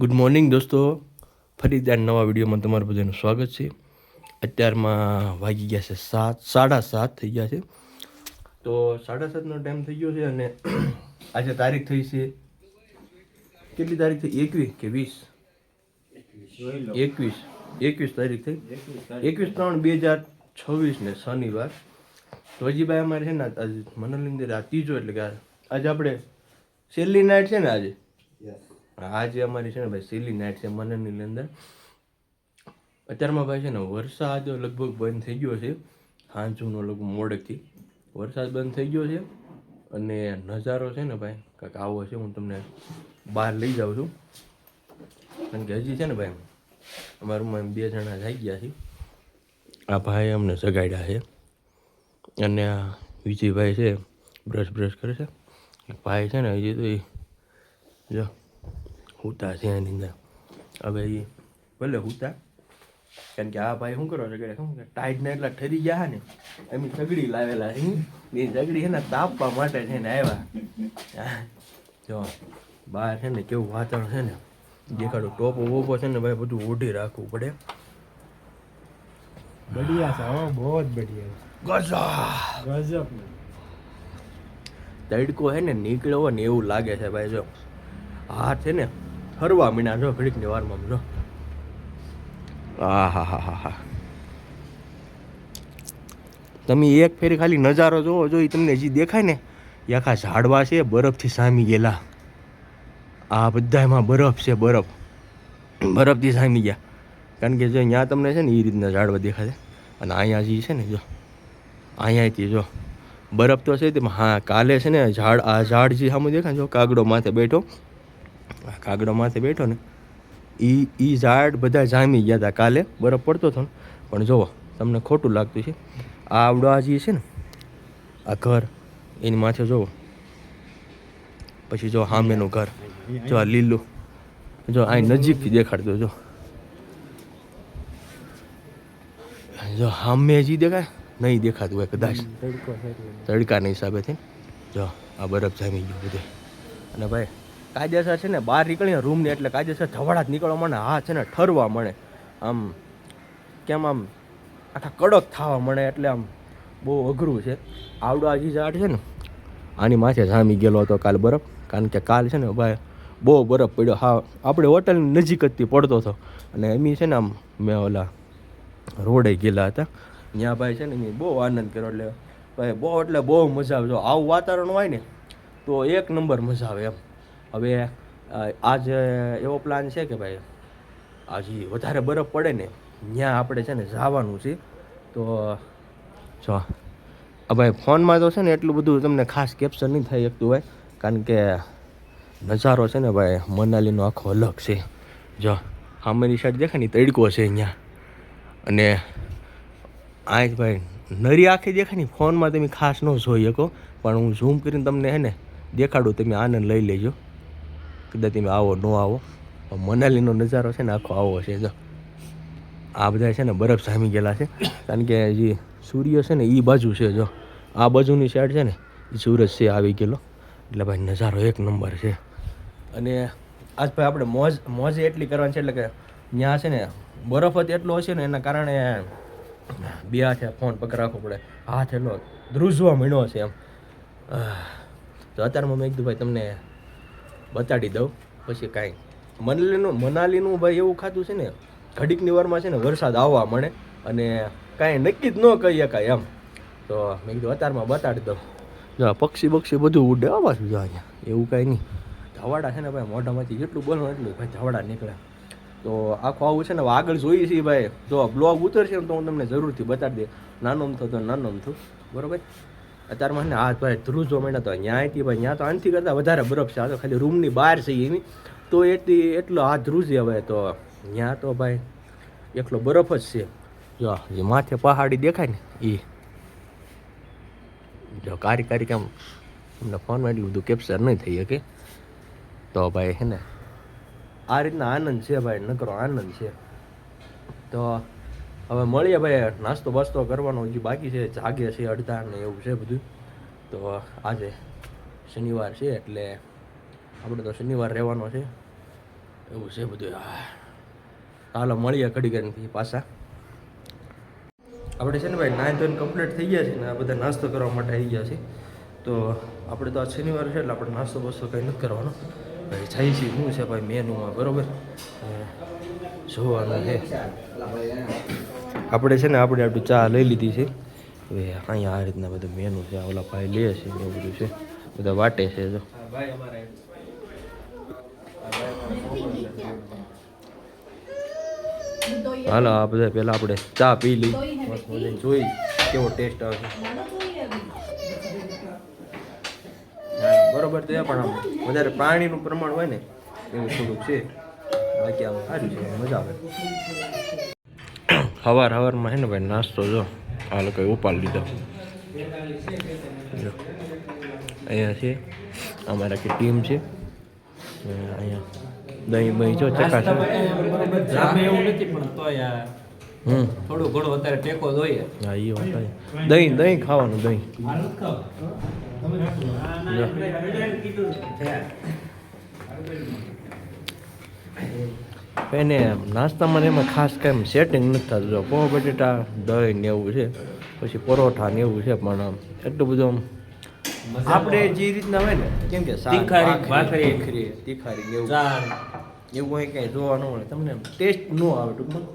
Good morning દોસ્તો, ફરી ત્યાં નવા વિડીયોમાં તમારું બધાનું સ્વાગત છે. અત્યારમાં વાગી ગયા છે 7:30 થઈ ગયા છે. તો 7:30નો ટાઈમ થઈ ગયો છે અને આજે તારીખ થઈ છે, કેટલી તારીખ થઈ? 21 કે 20? 21 તારીખ થઈ. 21/3/2026 ને શનિવાર. તો હજી ભાઈ અમારે છે ને આજે મનોરંજન આ ત્રીજો, એટલે કે આજે આપણે છેલ્લી નાઇટ છે ને આજે. આજે અમારી છે ને ભાઈ છેલ્લી નાઇટ છે મનનની અંદર. અત્યારમાં ભાઈ છે ને વરસાદ લગભગ બંધ થઈ ગયો છે. સાંજનો લગભગ મોડેકથી વરસાદ બંધ થઈ ગયો છે અને નજારો છે ને ભાઈ કાંઈક આવો છે. હું તમને બહાર લઈ જાઉં છું કારણ કે હજી છે ને ભાઈ અમારા રૂમમાં 2 જણા જાગી ગયા છે. આ ભાઈ અમને જગાડ્યા છે અને આ વિજયભાઈ છે બ્રશ કરે છે. ભાઈ છે ને હજી તો એ જો હુતા છે એની અંદર. હવે એ ભલે હુતા, કારણ કે આ ભાઈ શું કરવા છે શું કે ટાઈટને એટલા ઠરી ગયા ને એમ સગડી લાવેલા છે. એ સગડી છે ને તાપવા માટે છે ને આવ્યા. જો બહાર છે ને કેવું વાતાવરણ છે ને દેખાડું. ટોપો વોપો છે ને ભાઈ બધું ઓઢી રાખવું પડે. बढ़िया सा हो, बहुत बढ़िया गजब તડકો છે ને નીકળ્યો હોય ને એવું લાગે છે ભાઈ. જો હાથ છે ને ફરવા મીના જો ઘડીકની વારમાં જો. હા તમે એક ફેરી ખાલી નજારો જોવો જો, એ તમને જે દેખાય ને એ આખા ઝાડવા છે બરફથી સામી ગયેલા. આ બધા એમાં બરફ છે, બરફથી સામી ગયા. કારણ કે જો ત્યાં તમને છે ને એ રીતના ઝાડવા દેખાશે અને અહીંયા જે છે ને જો અહીંયાથી જો બરફ તો છે તેમાં. હા કાલે છે ને આ ઝાડ જે સામે દેખાય જો કાગડો માથે બેઠો ને એ ઝાડ બધા જામી ગયા હતા કાલે, બરફ પડતો હતો ને. પણ જુઓ તમને ખોટું લાગતું છે, આ આવડો આ જે છે ને આ ઘર એની માથે જુઓ, પછી જો સામેનું ઘર જો આ લીલું જો આ નજીકથી દેખાડતો જો સામે જે દેખાય નહીં દેખાતું હોય કદાચ તડકાના હિસાબેથી. જો આ બરફ જામી ગયો બધે. અને ભાઈ કાયદેસર છે ને બહાર નીકળીને રૂમની એટલે કાયદેસર ધવાડા જ નીકળવા મળે. હાથ છે ને ઠરવા મળે, આમ કેમ આમ આખા કડક થવા મળે. એટલે આમ બહુ અઘરું છે. આવડો આ જે ઝાડ છે ને આની માથે જામી ગયેલો હતો કાલ બરફ. કારણ કે કાલ છે ને ભાઈ બહુ બરફ પડ્યો. હા આપણે હોટલની નજીક જ પડતો હતો અને એમ છે ને આમ મેં ઓલા રોડે ગયેલા હતા ત્યાં ભાઈ છે ને મેં બહુ આનંદ કર્યો. એટલે ભાઈ બહુ મજા આવે. જો આવું વાતાવરણ હોય ને તો એક નંબર મજા આવે એમ. હવે આજ એવો પ્લાન છે કે ભાઈ આજે વધારે બરફ પડે ને ત્યાં આપણે છે ને જવાનું છે. તો જો આ ભાઈ ફોનમાં તો છે ને એટલું બધું તમને ખાસ કેપ્ચર નહીં થઈ શકતું હોય, કારણ કે નજારો છે ને ભાઈ મનાલીનો આખો અલગ છે. જો સામેની સાઈડ દેખાય ને તડકો છે અહીંયા, અને આ જ ભાઈ નરી આંખે દેખાય ને ફોનમાં તમે ખાસ ન જોઈ શકો, પણ હું ઝૂમ કરીને તમને છે ને દેખાડું, તમે આનંદ લઈ લેજો. કદાચ તમે આવો ન આવો, મનાલીનો નજારો છે ને આખો આવો છે. જો આ બધા છે ને બરફ જામી ગયેલા છે, કારણ કે જે સૂર્ય છે ને એ બાજુ છે. જો આ બાજુની સાઈડ છે ને એ સૂરજ છે આવી ગયેલો. એટલે ભાઈ નજારો એક નંબર છે. અને આજ ભાઈ આપણે મોજે એટલી કરવાની છે, એટલે કે ત્યાં છે ને બરફ જ એટલો હશે ને એના કારણે 2 હાથે ફોન પકડ રાખવો પડે. હાથ એટલો ધ્રુજવા મીણો છે એમ. તો અત્યારમાં મેં કીધું ભાઈ તમને બતાડી દઉં. પછી કાંઈ મનાલીનું ભાઈ એવું ખાતું છે ને ઘડીકની વારમાં છે ને વરસાદ આવવા મળે અને કાંઈ નક્કી જ ન કહી શકાય એમ. તો મેં કીધું અત્યારમાં બતાડી દઉં. જો પક્ષી બધું ઉડે આવા છું. જો અહીંયા એવું કાંઈ નહીં. ધવાડા છે ને ભાઈ મોઢામાંથી જેટલું બોલો એટલું ભાઈ ધવાડા નીકળે. તો આખું આવું છે ને આગળ જોઈએ છીએ ભાઈ. જો બ્લોગ ઉતરશે ને તો હું તમને જરૂરથી બતાડી દે. નાનોમ થયું બરાબર. અત્યારમાં ને હાથ ભાઈ ધ્રુજો માંડ્યા તો ત્યાંથી ભાઈ ત્યાં તો આનથી કરતાં વધારે બરફ છે. આ તો ખાલી રૂમની બહાર છે એની તો એટલો હાથ ધ્રુજી. હવે તો ત્યાં તો ભાઈ એકલો બરફ જ છે. જો જે માથે પહાડી દેખાય ને એ જો કારી કેમ તમને ફોનમાં એટલું બધું કેપ્ચર નહીં થઈ શકે. તો ભાઈ હે ને આ રીતના આનંદ છે ભાઈ, નકરો આનંદ છે. તો હવે મળીએ ભાઈ. નાસ્તો બાસ્તો કરવાનો હજી બાકી છે, જાગે છે અડધા ને એવું છે બધું. તો આજે શનિવાર છે એટલે આપણે તો શનિવાર રહેવાનો છે. એવું છે બધું. હાલો મળીએ ઘડી કરીને પાછા. આપણે છે ને ભાઈ 9 કમ્પ્લીટ થઈ ગયા છે ને આ બધા નાસ્તો કરવા માટે આવી ગયા છે. તો આપણે તો આ શનિવાર છે એટલે આપણે નાસ્તો બસ્તો કંઈ નથી કરવાનો ભાઈ. જાય છે શું છે ભાઈ મેનુમાં બરાબર જોવાનું છે. આપણે છે ને આપણે ચા લઈ લીધી છે. હવે અહીંયા આ રીતના બધું મેનુ છે. ઓલા ભાઈ લે છે એવું બધું છે બધા વાટે છે. જો હાલો આ બધા પહેલાં આપણે ચા પી લઈ જોઈ કેવો ટેસ્ટ આવે છે. બરોબર તો પણ આમ વધારે પાણીનું પ્રમાણ હોય ને એવું થોડુંક છે. બાકી આમ સારું છે મજા આવે. સવારમાં છે ને ભાઈ નાસ્તો જો આ લોકોએ ઉપાડી લીધો. અહીંયા છે અમારા આખી ટીમ છે. અહીંયા દહીં બહીં જો ચકાસ એવું નથી પણ તોય થોડું ઘણું અત્યારે ટેકો જોઈએ. હા એ વાત દહીં ખાવાનું દહીં. એને નાસ્તામાં ને એમાં ખાસ કાંઈ સેટિંગ નથી થતું. જો પૌવા બટેટા દહીં ને એવું છે પછી પરોઠા ને એવું છે પણ આમ એટલું બધું આમ આપણે જે રીતના હોય ને કેમ કે તીખારી ને એવું એવું હોય કાંઈ જોવા ન મળે તમને ટેસ્ટ ન આવે ટૂંકમાં.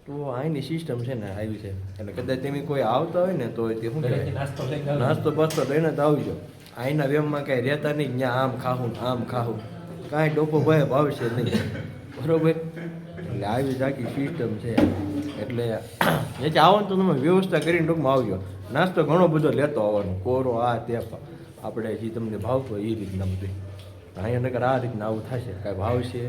તો અહીંની સિસ્ટમ છે ને આવી છે એટલે કદાચ તમે કોઈ આવતા હોય ને તો તે શું કહેવાય નાસ્તો બાસ્તો લઈને તો આવજો. અહીંના વેમમાં કાંઈ રહેતા નહીં ત્યાં આમ ખાવું કાંઈ ડોકો ભાઈ ભાવશે નહીં બરોબર. એટલે આવી જ આખી સિસ્ટમ છે. એટલે જે આવો ને તો તમે વ્યવસ્થા કરીને ટૂંકમાં આવજો. નાસ્તો ઘણો બધો લેતો આવવાનો કોરો આ તે આપણે જે તમને ભાવતો એ રીતના બધું. અહીંયા નગર આ રીતના આવું થશે કાંઈ ભાવશે.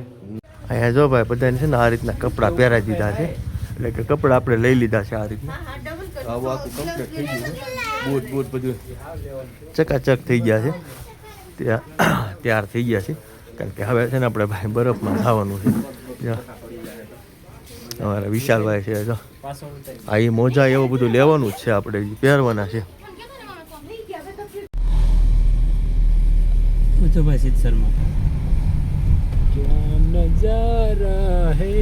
અહીંયા જો ભાઈ બધાને છે ને આ રીતના કપડાં પહેરાવી દીધા છે એટલે કે કપડાં આપણે લઈ લીધા છે આ રીતના. આવું આખું કમ્પ્લીટ થઈ ગયું છે. બૂટ બધું ચકાચક થઈ ગયા છે. તૈયાર થઈ ગયા છે કારણ કે હવે છે ને આપણે ભાઈ બરફમાં ખાવાનું છે. અમારા વિશાલભાઈ છે જો આ એ મોજા એવું બધું લેવાનું જ છે આપણે પહેરવાના છે. સિદ્ધ શર્મા क्या नजारा है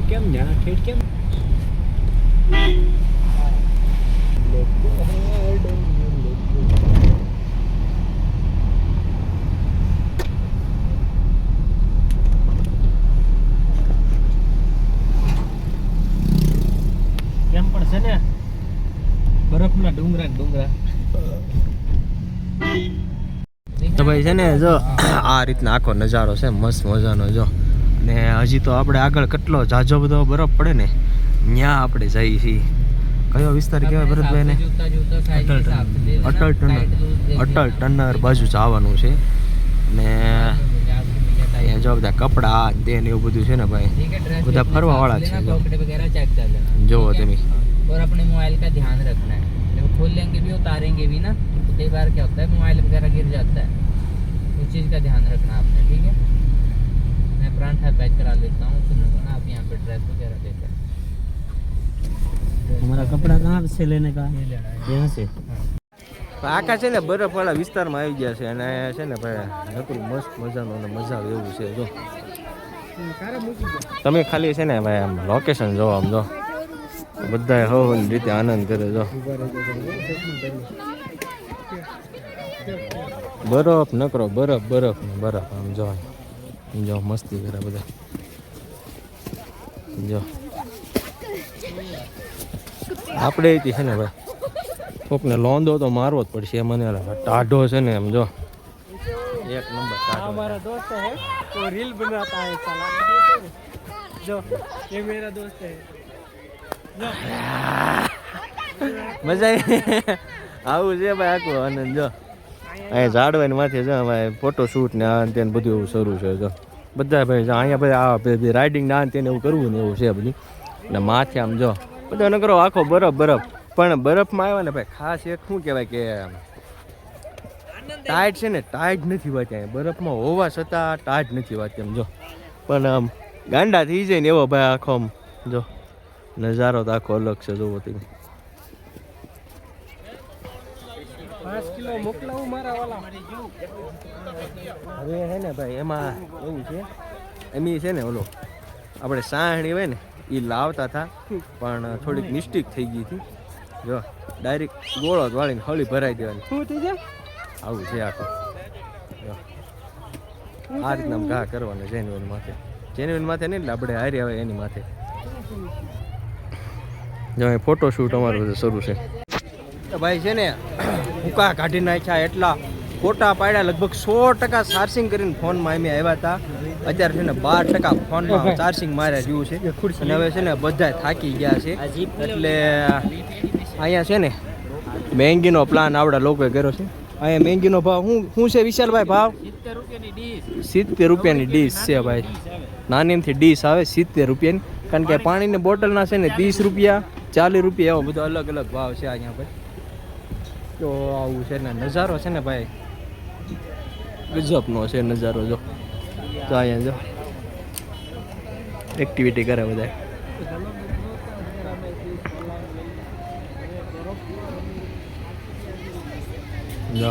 કેમ જાણા ઠેઠ કેમ પડશે ને બરફના ડુંગરા તો ભાઈ છે ને જો આ રીતના આખો નજારો છે મસ્ત મજાનો. જો ને હજી તો આપણે આગળ કેટલો ઝાઝો બધો બરફ પડે ને ત્યાં આપણે જઈએ છીએ. કયો વિસ્તાર કહેવાય ભરતભાઈ ને? અટલ ટનર બાજુ જવાનું છે. ને અહીંયા જો બધા કપડાં તે ને એવું બધું છે ને ભાઈ બધા ફરવા વાળા છે. જોવો તમે. और अपने मोबाइल का ध्यान रखना है. जब खोल लेंगे भी उतारेंगे भी ना तो कई बार क्या होता है मोबाइल वगैरह गिर जाता है. उस चीज़ का ध्यान रखना आपने. ठीक है. मैं परांठा पैक करा लेता हूँ. सुनो ना आप यहाँ पे ड्रेस वगैरह लेकर. हमारा कपड़ा कहाँ से लेने का? यहाँ से. આખા છે ને બરફવાળા વિસ્તારમાં આવી ગયા છે અને છે ને ભાઈ નકરું મસ્ત મજાનું અને મજા આવે એવું છે. જો તમે ખાલી છે ને ભાઈ આમ લોકેશન જો આમ જો બધા હવાની રીતે આનંદ કરે. જો બરફ નકરો બરફ આમ જો મસ્તી કરે બધા. જો આપણે છે ને ભાઈ કોકને લોંદો તો મારવો જ પડશે. મને ટાઢો છે ને એમ જો એક નંબર. हमारा दोस्त है वो रील बनाता है साला. जो ये मेरा दोस्त है. મજા આવું છે ભાઈ આખું આનંદ. જો અહીંયા ઝાડવાની માથે છે ભાઈ ફોટો શૂટ ને આ તેને બધું એવું શરૂ છે. જો બધા ભાઈ અહીંયા ભાઈ આ રાઇડિંગ ના તેને એવું કરવું ને એવું છે બધું. અને માથે આમ જો બધા ન કરો આખો બરફ પણ બરફમાં આવ્યા ને ભાઈ ખાસ એક શું કહેવાય કે ટાઈટ છે ને ટાઈટ નથી વાંચી. અહીંયા બરફમાં હોવા છતાં ટાઈટ નથી વાંચી. એમ જો પણ આમ ગાંડા થઈ જાય ને એવો ભાઈ આખો આમ જો નજારો તો આખો અલગ છે જોવો તમે. 5 કિલો મોકલાવું મારા વાલા. હવે હે ને ભાઈ એમાં એવું છે એમી છે ને ઓલો આપણે સાહણી હોય ને એ લાવતા હતા પણ થોડીક મિસ્ટેક થઈ ગઈ હતી. જો ડાયરેક્ટ ગોળો જ વાળીને હળી ભરાઈ દેવાની. શું થઈ જાય? આવું છે આખું. જો આ રીતના આમ ઘા કરવાના જેન્યુઅન માથે નહીં એટલે આપણે હારી આવે એની માથે. જો અહીં ફોટોશૂટ અમારું બધું શરૂ છે. તો ભાઈ છે ને ભૂકા કાઢી નાખ્યા એટલા ફોટા પાડ્યા લગભગ 100% ચાર્જિંગ કરીને ફોનમાં અમે આવ્યા હતા. અત્યારે છે ને 12% ફોનમાં ચાર્જિંગ માર્યા જેવું છે અને હવે છે ને બધા થાકી ગયા છે એટલે અહીંયા છે ને મેંગીનો પ્લાન આપણા લોકોએ કર્યો છે. અહીંયા મેંગીનો ભાવ શું છે વિશાલભાઈ ભાવ? 70 રૂપિયાની ડીશ છે ભાઈ. નાનીથી ડીશ આવે 70 રૂપિયાની કારણ કે પાણીની બોટલના છે ને 30 રૂપિયા 40 રૂપિયા એવો બધો અલગ અલગ ભાવ છે અહીંયા ભાઈ. તો આવું છે ને નજારો છે ને ભાઈ ગજબનો છે નજારો. જો તો અહીંયા જો એક્ટિવિટી કરે બધા. જો